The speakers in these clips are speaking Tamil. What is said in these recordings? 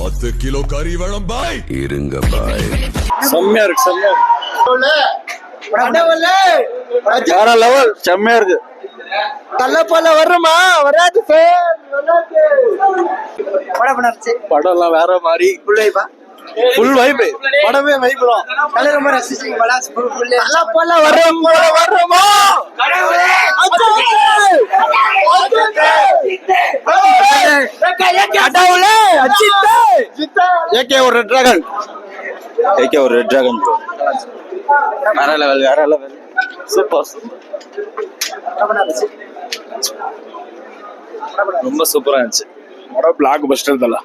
10 கிலோ கறி வேணும் பாய். இருங்க பாய். செம்மையா இருக்கு, செம்மையா வேற லெவல், செம்மையா இருக்கு. தள்ள போல வர்றமா வராது படம் எல்லாம் வேற மாதிரி, ஃபுல் வைப், படமே வைப் தான். ரொம்ப ரசிச்சீங்க. தள்ள போல வர்றோமா ஏகே ஒரு ரெட் டிராகன், ஏகே ஒரு ரெட் டிராகன் வேற லெவல், வேற லெவல், சூப்பர். ரொம்ப சூப்பரா இருந்துச்சு படம். பிளாக் பஸ்டர் தல,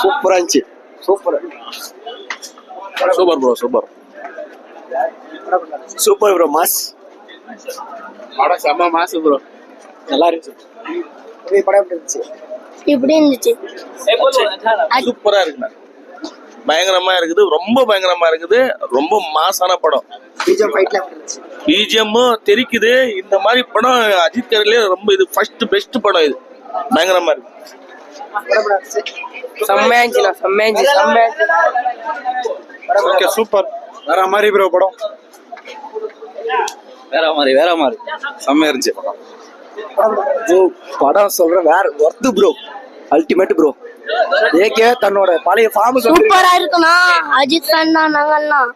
சூப்பரா இருந்துச்சு. Super super bro, super super bro. Mass படம், செம்ம மாஸ் ப்ரோ. நல்லா இருந்துச்சு. இப்படி இருந்துச்சு. சூப்பரா இருக்குண்ணா, பயங்கரமா இருக்குது, ரொம்ப பயங்கரமா இருக்குது. ரொம்ப மாசான படம். பிஜிஎம் தெரிக்குது. இந்த மாதிரி படம் அஜித் கரிலே ரொம்ப இது ஃபர்ஸ்ட் பெஸ்ட் படம். இது பயங்கரமா இருக்கு. Okay, super. வேற மாதிரி ப்ரோ படம், வேற மாதிரி, வேற மாதிரி செம்மையா இருந்துச்சு படம். படம் சொல்ற வேற worth bro, ultimate bro. AK தன்னோட பழைய ஃபார்ம் சூப்பரா இருக்குனா அஜித் ஃபேன் தான் நாங்கெல்லாம்.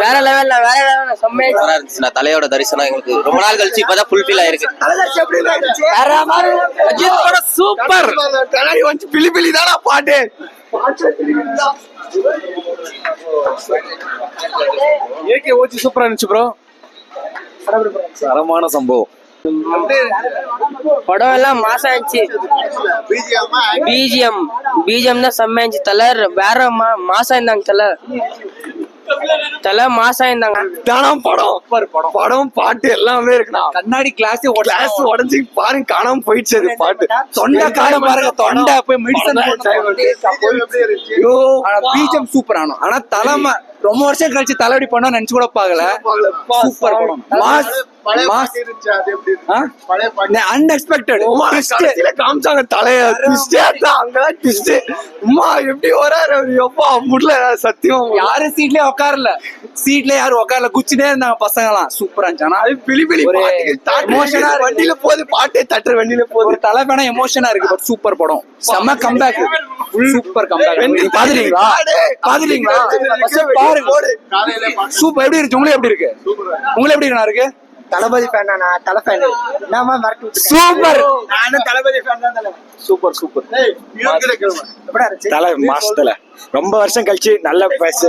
வேற லெவல்ல, வேற லெவல்ல செம்மையா இருந்துச்சு. நான் தலையோட தரிசனம் எங்களுக்கு ரொம்ப நாள் கழிச்சு இப்பதான் ஃபுல்ஃபில் ஆயிருக்கு. வேற மாதிரி அஜித் படம் சூப்பர். கண்ணாடி வந்து பிலி பிலி தானா பாட்டு. ஏகே ஓச்சி சூப்பரா இருந்துச்சு ப்ரோ. தரமான சம்பவம். படம் எல்லாம் மாசம் ஆச்சு. பிஜிஎம் தான் செம்மையா இருந்துச்சு. தலர் வேற மாசம் இருந்தாங்க. தலை மாசம் இருந்தாங்க. படம் பாட்டு எல்லாமே இருக்குண்ணா. கண்ணாடி கிளாஸ் உடஞ்சி பாருங்க, காணாம போயிடுச்சு அது பாட்டு. தொண்டை காண பாருங்க, தொண்டை போய் மெடிசன். பிஜிஎம் சூப்பர் ஆனோம். ஆனா தலைமை ரொம்ப வருஷம் கழிச்சு தலைவடி பண்ண நினைச்சு கூட பாக்கல. சூப்பர் படம். அன்எக்ஸ்பெக்டட் காமிச்சாங்க தலைய. எப்படி வராரு எப்பா முடியல சத்தியம். யாரும் சீட்லயே உட்காரல, சீட்ல யாரும் உட்காரல, குச்சினே இருந்தாங்க பசங்க எல்லாம். சூப்பரா இருந்துச்சு. ஆனா பிலி பிலி எமோஷனா வண்டியில போகுது, பாட்டே தட்டுற வண்டியில போகுது. தலை வேணா எமோஷனா இருக்கு. பட் சூப்பர் படம், செம்ம கம்பேக், சூப்பர் கம்பேக். பாத்துறீங்களா? பாத்துறீங்களா? சூப்பர். எப்படி இருக்கு உங்களுக்கு? எப்படி இருக்கு உங்களுக்கு? எப்படி இருக்கு? தளபதி ஃபேன் தானா? தலை ஃபேன். நாம மறக்க சூப்பர். நானும் தளபதி ஃபேன் தான். Super super. தலை மாசத்துல ரொம்ப வருஷம் கழிச்சு நல்ல பேசு.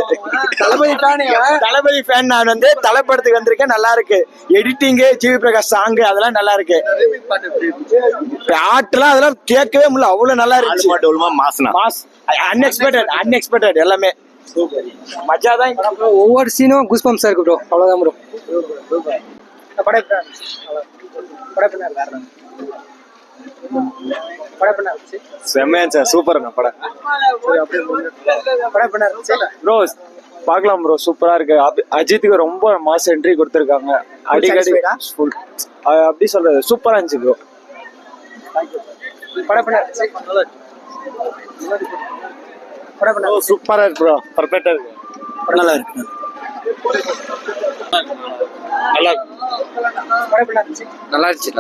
தளபதி ஃபேன், தளபதி ஃபேன். நான் வந்து தலைப்படத்துக்கு வந்திருக்கேன். நல்லா இருக்கு. எடிட்டிங், ஜிவி பிரகாஷ் சாங் அதெல்லாம் நல்லா இருக்கு. பாட்டுலாம் அதெல்லாம் கேட்கவே முடியல, அவ்வளவு நல்லா இருக்கு. மாஸ், அன்எக்ஸ்பெக்டட் எல்லாமே மஜா தான். ஒவ்வொரு சீனும் கூஸ் பம்ப்ஸா இருக்கு ப்ரோ. அவ்வளவுதான் ப்ரோ. செம்மையா சூப்பர் படம் ப்ரோ. பாக்கலாம் ப்ரோ, சூப்பரா இருக்கு. அஜித்துக்கு ரொம்ப மாஸ் என்ட்ரி கொடுத்துருக்காங்க. அடிக்கடி அப்படி சொல்றது சூப்பரா இருந்துச்சு ப்ரோ. சூப்பரா இருக்கு ப்ரோ, பர்ஃபெக்ட்டா இருக்கு. நல்லா இருக்கு, நல்லா நல்லா இருந்துச்சு.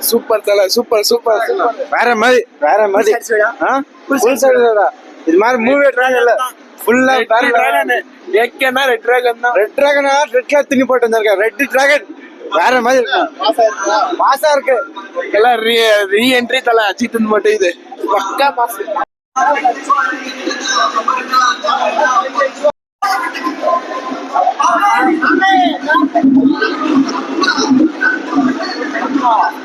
சூப்பர் தல, சூப்பர் சூப்பர். வேற மாதிரி, வேற மாதிரி. இது மாதிரி மூவி ட்ராகன் இல்ல, ஃபுல்லா வேற ட்ராகன். ஏகேனா ரெட் டிராகன் தான். ரெட் டிராகனா ரெட் கிளாத் துணி போட்டு வந்திருக்காங்க. ரெட் டிராகன் வேற மாதிரி இருக்கு, மாசா இருக்கு. எல்லாம் ரீ என்ட்ரி தல அஜித் மட்டும். இது பக்கா மாசு. Oh,